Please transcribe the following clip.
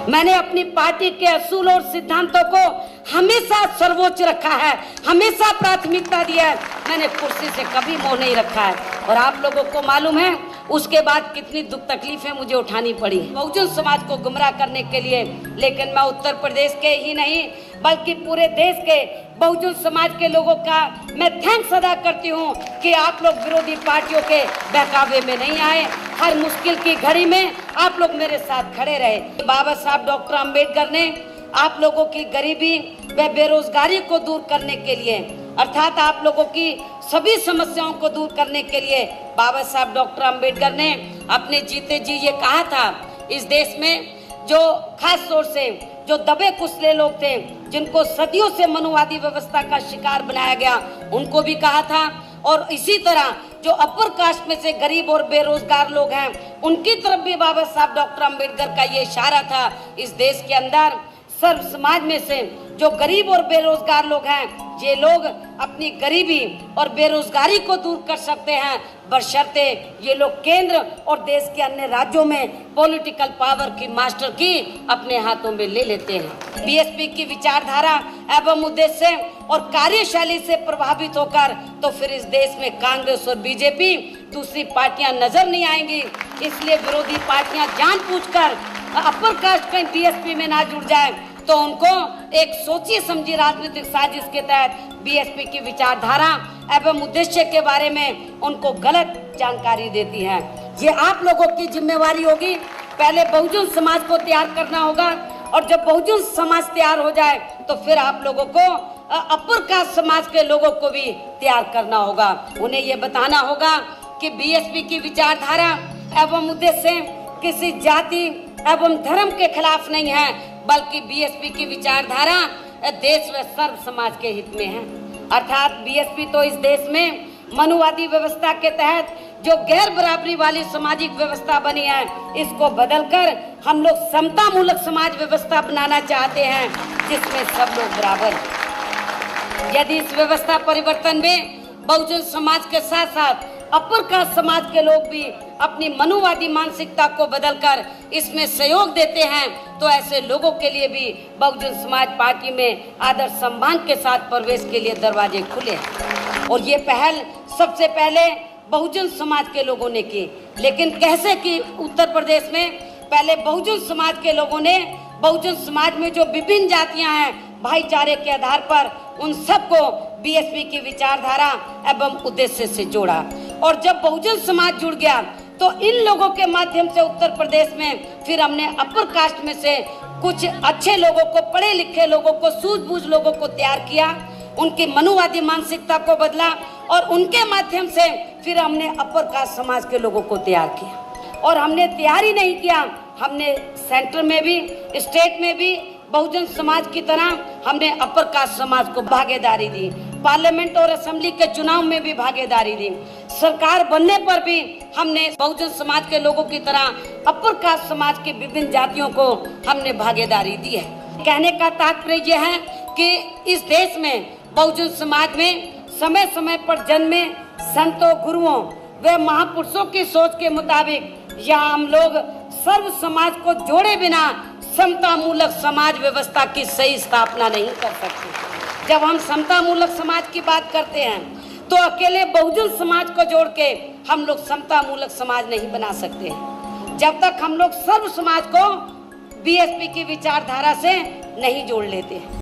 मैंने अपनी पार्टी के असूल और सिद्धांतों को हमेशा सर्वोच्च रखा है, हमेशा प्राथमिकता दिया है। मैंने कुर्सी से कभी मोह नहीं रखा है और आप लोगों को मालूम है उसके बाद कितनी दुख तकलीफें मुझे उठानी पड़ी बहुजन समाज को गुमराह करने के लिए। लेकिन मैं उत्तर प्रदेश के ही नहीं बल्कि पूरे देश के बहुजन समाज के लोगों का मैं थैंक्स अदा करती हूँ कि आप लोग विरोधी पार्टियों के बहकावे में नहीं आए। हर मुश्किल की घड़ी में आप लोग मेरे साथ खड़े रहे। बाबा साहब डॉक्टर अम्बेडकर ने आप लोगों की गरीबी व बेरोजगारी को दूर करने के लिए अर्थात आप लोगों की सभी समस्याओं को दूर करने के लिए बाबा साहब डॉक्टर अम्बेडकर ने अपने जीते जी ये कहा था, इस देश में जो खास तौर से जो दबे कुचले लोग थे, जिनको सदियों से मनुवादी व्यवस्था का शिकार बनाया गया, उनको भी कहा था। और इसी तरह जो अपर कास्ट में से गरीब और बेरोजगार लोग हैं, उनकी तरफ भी बाबा साहब डॉक्टर अम्बेडकर का ये इशारा था। इस देश के अंदर सर्व समाज में से जो गरीब और बेरोजगार लोग हैं, ये लोग अपनी गरीबी और बेरोजगारी को दूर कर सकते हैं, बशर्ते ये लोग केंद्र और देश के अन्य राज्यों में पॉलिटिकल पावर की मास्टर की अपने हाथों में ले लेते हैं। बीएसपी की विचारधारा एवं उद्देश्य और कार्यशैली से प्रभावित होकर तो फिर इस देश में कांग्रेस और बीजेपी दूसरी पार्टियां नजर नहीं आएंगी। इसलिए विरोधी पार्टियां जानबूझकर अपर कास्ट कहीं बीएसपी में ना जुड़ जाए तो उनको एक सोची समझी राजनीतिक साजिश के तहत बीएसपी की विचारधारा एवं उद्देश्य के बारे में उनको गलत जानकारी देती है। ये आप लोगों की जिम्मेवारी होगी। पहले बहुजन समाज को तैयार करना होगा और जब बहुजन समाज तैयार हो जाए तो फिर आप लोगों को अपर कास्ट समाज के लोगों को भी तैयार करना होगा। उन्हें ये बताना होगा कि बीएसपी की विचारधारा एवं उद्देश्य किसी जाति एवं धर्म के खिलाफ नहीं है, बल्कि बीएसपी की विचारधारा देश व सर्व समाज के हित में है। अर्थात बीएसपी तो इस देश में मनुवादी व्यवस्था के तहत जो गैर बराबरी वाली सामाजिक व्यवस्था बनी है, इसको बदलकर हम लोग समता मूलक समाज व्यवस्था बनाना चाहते हैं जिसमें सब लोग बराबर हैं। यदि इस व्यवस्था परिवर्तन में बहुजन समाज के साथ साथ अपर कास्ट समाज के लोग भी अपनी मनुवादी मानसिकता को बदलकर इसमें सहयोग देते हैं तो ऐसे लोगों के लिए भी बहुजन समाज पार्टी में आदर सम्मान के साथ प्रवेश के लिए दरवाजे खुले हैं। और ये पहल सबसे पहले बहुजन समाज के लोगों ने की। लेकिन कैसे की? उत्तर प्रदेश में पहले बहुजन समाज के लोगों ने बहुजन समाज में जो विभिन्न जातियां हैं, भाईचारे के आधार पर उन सबको बीएसपी की विचारधारा एवं उद्देश्य से जोड़ा। और जब बहुजन समाज जुड़ गया तो इन लोगों के माध्यम से उत्तर प्रदेश में फिर हमने अपर कास्ट में से कुछ अच्छे लोगों को, पढ़े लिखे लोगों को, सूझबूझ लोगों को तैयार किया, उनकी मनुवादी मानसिकता को बदला और उनके माध्यम से फिर हमने अपर कास्ट समाज के लोगों को तैयार किया। और हमने तैयार ही नहीं किया, हमने सेंटर में भी, स्टेट में भी बहुजन समाज की तरह हमने अपर कास्ट समाज को भागीदारी दी। पार्लियामेंट और असेंबली के चुनाव में भी भागीदारी दी। सरकार बनने पर भी हमने बहुजन समाज के लोगों की तरह अपर कास्ट समाज की विभिन्न जातियों को हमने भागीदारी दी है। कहने का तात्पर्य यह है कि इस देश में बहुजन समाज में समय समय पर जन्मे संतों, गुरुओं व महापुरुषों की सोच के मुताबिक यहाँ हम लोग सर्व समाज को जोड़े बिना समता मूलक समाज व्यवस्था की सही स्थापना नहीं कर सकते। जब हम समता मूलक समाज की बात करते हैं तो अकेले बहुजन समाज को जोड़ के हम लोग समता मूलक समाज नहीं बना सकते जब तक हम लोग सर्व समाज को बीएसपी की विचारधारा से नहीं जोड़ लेते हैं।